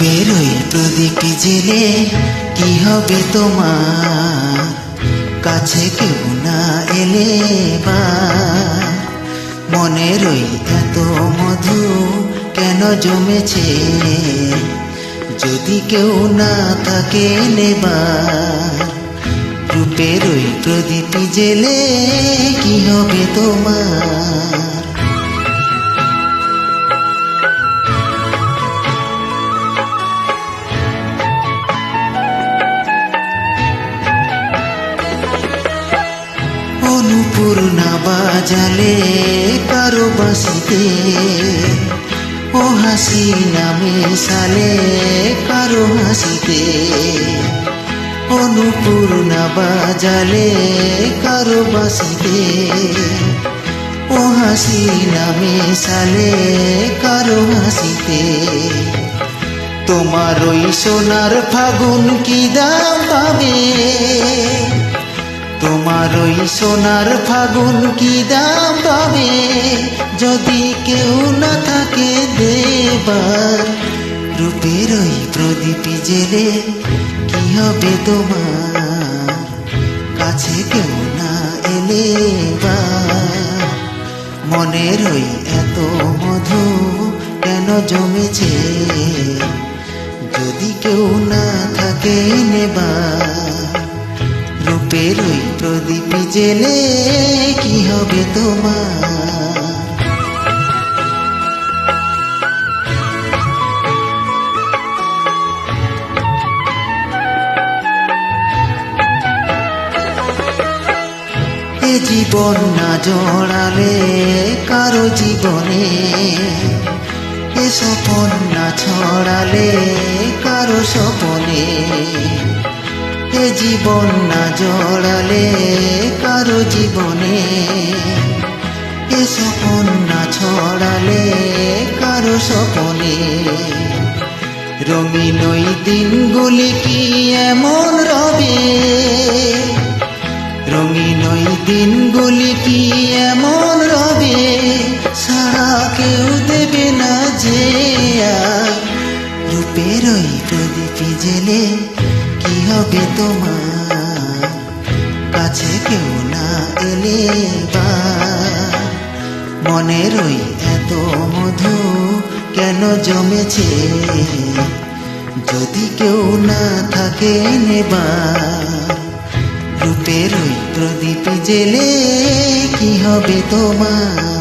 রূপের ওই প্রদীপ জেলে কি হবে তোমার, কাছে কেউ না এলে বা মনের ওই এত মধু কেন জমেছে, যদি কেউ না থাকে নেবার। রূপের ওই প্রদীপ জেলে কি হবে তোমার। অনুপূর্ণা বাজালে কারো বাঁশিতে, ও হাসি নামে সালে কারো হাসিতে। অনুপূর্ণা বাজালে কারো বাঁশিতে, ও হাসি নামে সালে কারো হাসিতে। তোমার ওই সোনার ফাগুন কি দাম পাবে, তোমার ওই সোনার ফাগুন কি দাম পাবে, যদি কেউ না থাকে দেবার। রূপের ওই প্রদীপ জেলে কি হবে তোমার, কাছে কেউ না এলে বা মনের ওই এত মধু কেন জমেছে, যদি কেউ না থাকে নেবার। রূপের ওই প্রদীপ জেলে কি হবে তোমার। এ জীবন না জড়ালে কারো জীবনে, এ স্বপন না ছড়ালে কারো স্বপনে। এ জীবন না জড়ালে কারো জীবনে, এ স্বপন না ছড়ালে কারো স্বপনে। রঙিন ওই দিনগুলি কি এমন রবে, রঙিন ওই দিনগুলি কি এমন রবে, সারা কেউ দেবে না যে আর। রূপের ওই প্রদীপ জেলে কি হবে তোমার, কাছে কেউ না এলে বা মনের ওই এত মধু কেন জমেছে, যদি কেউ না থাকে নেবার। রূপের ওই প্রদীপ জেলে কি হবে তোমার।